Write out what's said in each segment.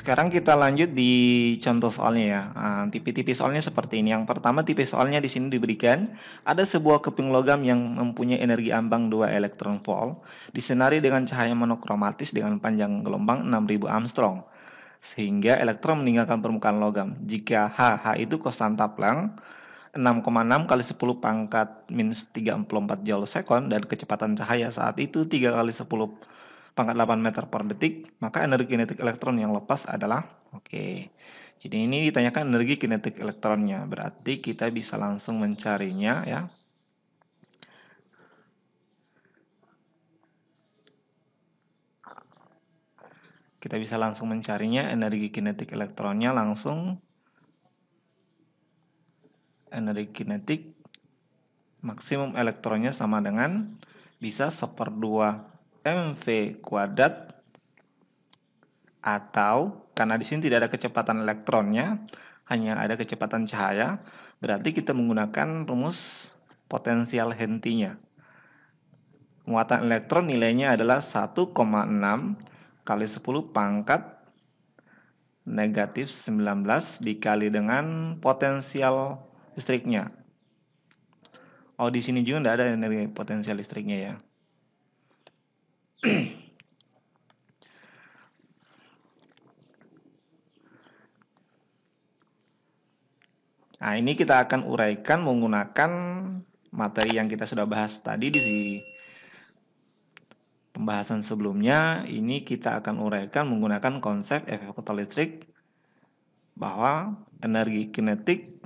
Sekarang kita lanjut di contoh soalnya ya. Tipe-tipe soalnya seperti ini. Yang pertama tipe soalnya di sini diberikan ada sebuah keping logam yang mempunyai energi ambang 2 elektron volt disinari dengan cahaya monokromatis dengan panjang gelombang 6000 Armstrong sehingga elektron meninggalkan permukaan logam. Jika H itu konstanta Planck 6,6 kali 10 pangkat minus 34 joule second dan kecepatan cahaya saat itu 3 kali 10 pangkat 8 meter per detik, maka energi kinetik elektron yang lepas adalah oke. Jadi ini ditanyakan energi kinetik elektronnya, berarti kita bisa langsung mencarinya ya. Kita bisa langsung mencarinya energi kinetik elektronnya langsung. Energi kinetik maksimum elektronnya sama dengan bisa 1/2 mv kuadrat, atau karena di sini tidak ada kecepatan elektronnya, hanya ada kecepatan cahaya, berarti kita menggunakan rumus potensial Henty-nya. Muatan elektron nilainya adalah 1,6 kali 10 pangkat negatif 19 dikali dengan potensial listriknya. Oh, di sini juga tidak ada energi potensial listriknya ya. Nah, ini kita akan uraikan menggunakan materi yang kita sudah bahas tadi di pembahasan sebelumnya. Ini kita akan uraikan menggunakan konsep efek fotolistrik bahwa energi kinetik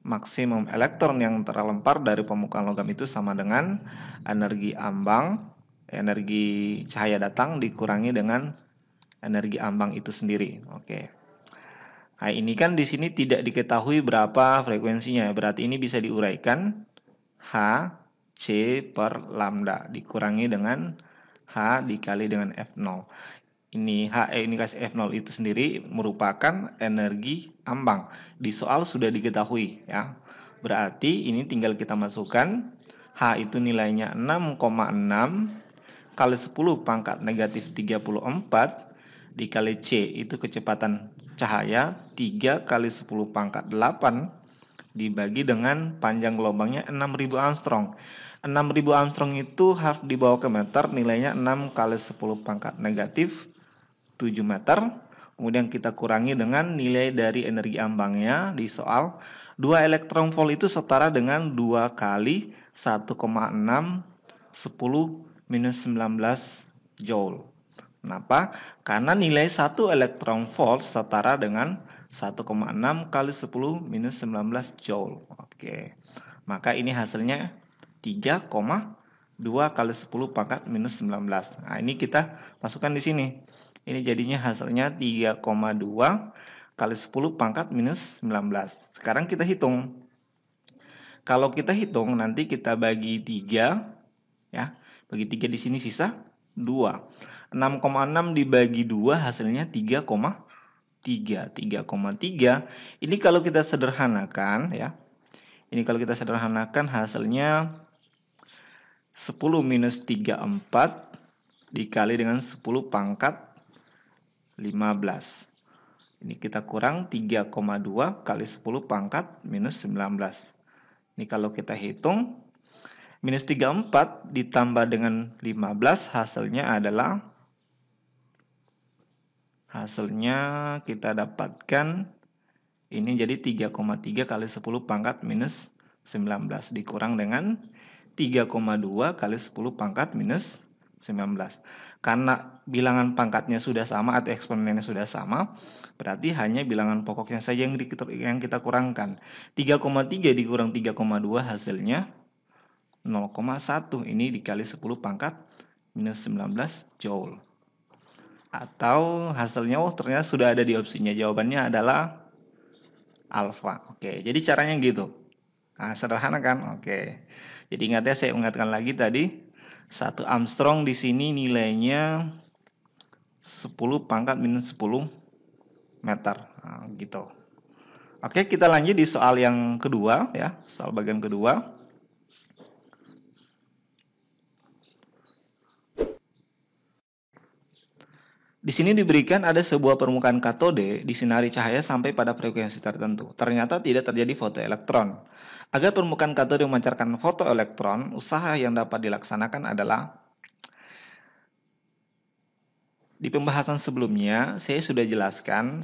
maksimum elektron yang terlempar dari permukaan logam itu sama dengan energi ambang, energi cahaya datang dikurangi dengan energi ambang itu sendiri. Oke. Nah, ini kan di sini tidak diketahui berapa frekuensinya, berarti ini bisa diuraikan H C per lambda dikurangi dengan H dikali dengan F0. Ini H ini kasih F0 itu sendiri merupakan energi ambang. Di soal sudah diketahui ya. Berarti ini tinggal kita masukkan H itu nilainya 6,6 kali 10 pangkat negatif 34 dikali C itu kecepatan cahaya 3 kali 10 pangkat 8 dibagi dengan panjang gelombangnya 6000 Armstrong. 6000 Armstrong itu harus dibawa ke meter, nilainya 6 kali 10 pangkat negatif 7 meter. Kemudian kita kurangi dengan nilai dari energi ambangnya di soal. 2 elektron volt itu setara dengan 2 kali 1,6 10 minus 19 joule. Kenapa? Karena nilai 1 elektron volt setara dengan 1,6 kali 10 minus 19 joule. Oke. Maka ini hasilnya 3,2 kali 10 pangkat minus 19. Nah, ini kita masukkan di sini. Ini jadinya hasilnya 3,2 kali 10 pangkat minus 19. Sekarang kita hitung. Kalau kita hitung nanti kita bagi 3 ya. Bagi 3 di sini sisa 2. 6,6 dibagi 2 hasilnya 3,3. 3,3. Ini kalau kita sederhanakan ya. Ini kalau kita sederhanakan hasilnya 10 minus 34 dikali dengan 10 pangkat 15. Ini kita kurang 3,2 kali 10 pangkat minus 19. Ini kalau kita hitung minus 34 ditambah dengan 15 hasilnya kita dapatkan ini jadi 3,3 kali 10 pangkat minus 19 dikurang dengan 3,2 kali 10 pangkat minus 19. Karena bilangan pangkatnya sudah sama atau eksponennya sudah sama, berarti hanya bilangan pokoknya saja yang kita kurangkan. 3,3 dikurang 3,2 hasilnya 0,1. Ini dikali 10 pangkat minus 19 joule. Atau hasilnya ternyata sudah ada di opsinya. Jawabannya adalah alfa. Oke, jadi caranya gitu. Nah, sederhana kan? Oke. Jadi ingat ya, saya ingatkan lagi tadi 1 Armstrong di sini nilainya 10 pangkat minus 10 meter. Nah, gitu. Oke, kita lanjut di soal yang kedua ya, soal bagian kedua. Di sini diberikan ada sebuah permukaan katode disinari cahaya sampai pada frekuensi tertentu. Ternyata tidak terjadi fotoelektron. Agar permukaan katode memancarkan fotoelektron, usaha yang dapat dilaksanakan adalah, di pembahasan sebelumnya saya sudah jelaskan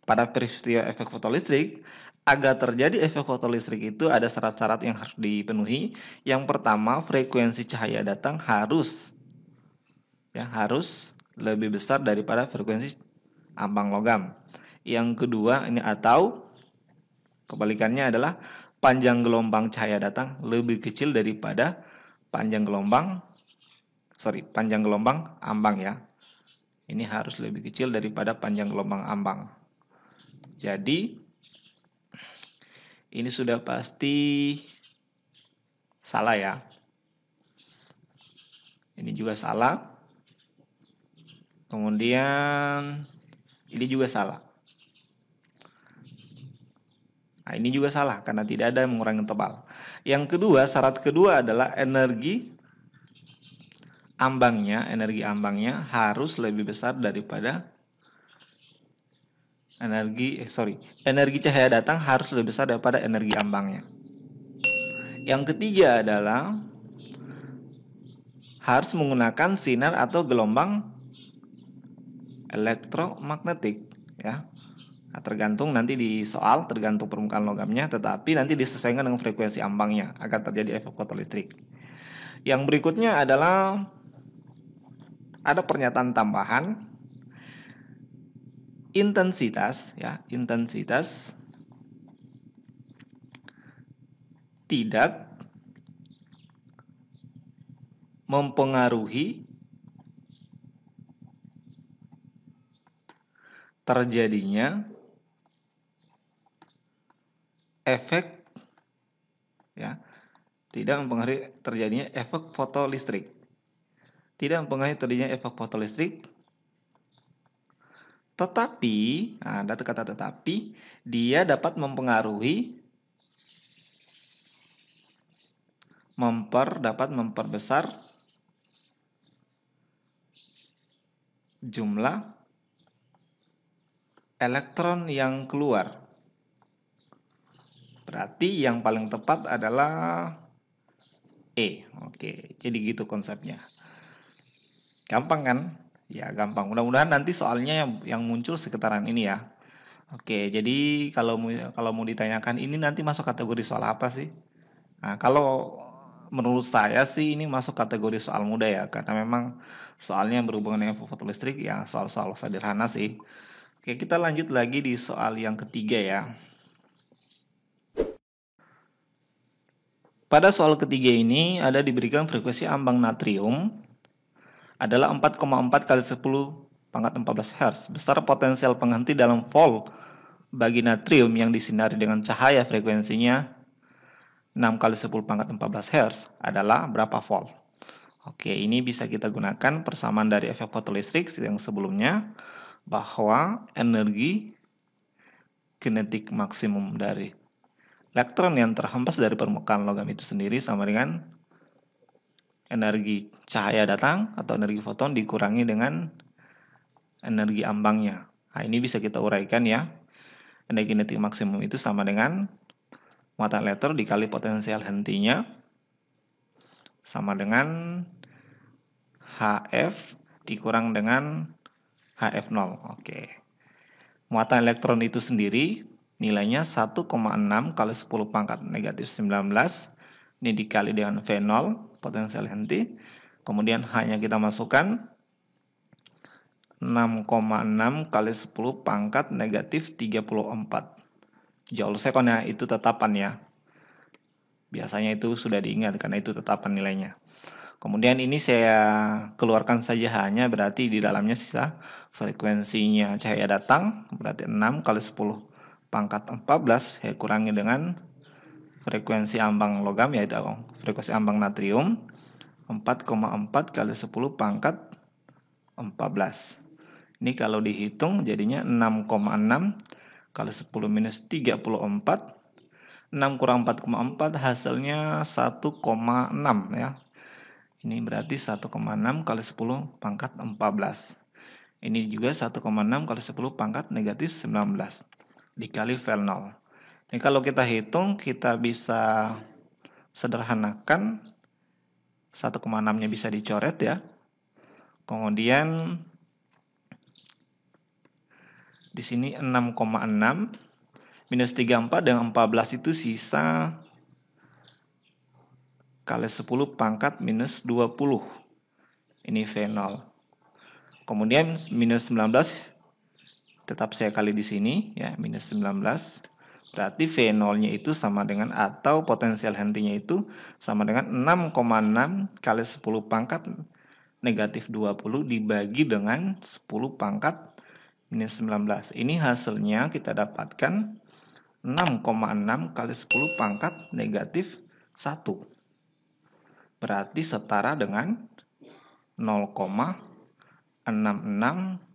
pada peristiwa efek fotolistrik, agar terjadi efek fotolistrik itu ada syarat-syarat yang harus dipenuhi. Yang pertama, frekuensi cahaya datang harus lebih besar daripada frekuensi ambang logam. Yang kedua, ini atau kebalikannya adalah panjang gelombang cahaya datang lebih kecil daripada panjang gelombang ambang ya. Ini harus lebih kecil daripada panjang gelombang ambang. Jadi ini sudah pasti salah ya. Ini juga salah. Kemudian ini juga salah. Nah, ini juga salah karena tidak ada yang mengurangi tebal. Yang kedua, syarat kedua adalah energi ambangnya harus lebih besar daripada energi cahaya datang harus lebih besar daripada energi ambangnya. Yang ketiga adalah harus menggunakan sinar atau gelombang elektromagnetik ya. Nah, tergantung nanti di soal, tergantung permukaan logamnya, tetapi nanti disesuaikan dengan frekuensi ambangnya agar terjadi efek fotolistrik. Yang berikutnya adalah ada pernyataan tambahan, intensitas tidak mempengaruhi terjadinya efek fotolistrik. Tetapi, ada kata tetapi, dia dapat memperbesar jumlah elektron yang keluar. Berarti yang paling tepat adalah E. Oke, jadi gitu konsepnya. Gampang kan? Ya, gampang. Mudah-mudahan nanti soalnya yang muncul sekitaran ini ya. Oke, jadi kalau mau ditanyakan ini nanti masuk kategori soal apa sih? Nah, kalau menurut saya sih ini masuk kategori soal mudah ya, karena memang soalnya berhubungan dengan fotolistrik ya, soal-soal sederhana sih. Oke, kita lanjut lagi di soal yang ketiga ya. Pada soal ketiga ini ada diberikan frekuensi ambang natrium adalah 4,4 kali 10 pangkat 14 Hz. Besar potensial penghenti dalam volt bagi natrium yang disinari dengan cahaya frekuensinya 6 kali 10 pangkat 14 Hz adalah berapa volt? Oke, ini bisa kita gunakan persamaan dari efek fotolistrik yang sebelumnya, bahwa energi kinetik maksimum dari elektron yang terhempas dari permukaan logam itu sendiri sama dengan energi cahaya datang atau energi foton dikurangi dengan energi ambangnya. Nah, ini bisa kita uraikan ya. Energi kinetik maksimum itu sama dengan muatan elektron dikali potensial hentinya sama dengan HF dikurang dengan HF0. Oke. Muatan elektron itu sendiri nilainya 1,6 kali 10 pangkat negatif 19. Ini dikali dengan V0, potensial henti. Kemudian H-nya kita masukkan 6,6 kali 10 pangkat negatif 34. Joule second ya, itu tetapan ya. Biasanya itu sudah diingat karena itu tetapan nilainya. Kemudian ini saya keluarkan saja hanya berarti di dalamnya sisa frekuensinya cahaya datang berarti 6 kali 10 pangkat 14 saya kurangi dengan frekuensi ambang logam yaitu frekuensi ambang natrium 4,4 kali 10 pangkat 14. Ini kalau dihitung jadinya 6,6 kali 10 minus 34. 6 kurang 4,4 hasilnya 1,6 ya. Ini berarti 1,6 kali 10 pangkat 14. Ini juga 1,6 kali 10 pangkat negatif 19 dikali VAL 0. Ini kalau kita hitung, kita bisa sederhanakan 1,6-nya bisa dicoret ya. Kemudian di sini 6,6 minus 34 dengan 14 itu sisa kali 10 pangkat minus 20. Ini V0. Kemudian minus 19 tetap saya kali di sini ya, minus 19. Berarti V0-nya itu sama dengan atau potensial hentinya itu sama dengan 6,6 kali 10 pangkat negatif 20 dibagi dengan 10 pangkat minus 19. Ini hasilnya kita dapatkan 6,6 kali 10 pangkat negatif 1. Berarti setara dengan 0,66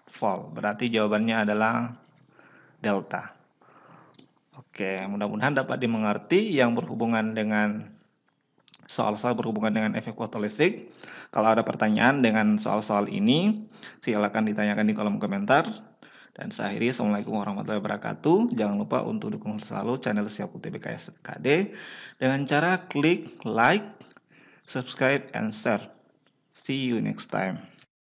volt. Berarti jawabannya adalah delta. Oke, mudah-mudahan dapat dimengerti yang berhubungan dengan soal-soal berhubungan dengan efek fotoelektrik. Kalau ada pertanyaan dengan soal-soal ini, silakan ditanyakan di kolom komentar. Dan saya akhiri, Assalamualaikum warahmatullahi wabarakatuh. Jangan lupa untuk dukung selalu channel Siap UTBK SKD dengan cara klik like, subscribe, and share. See you next time.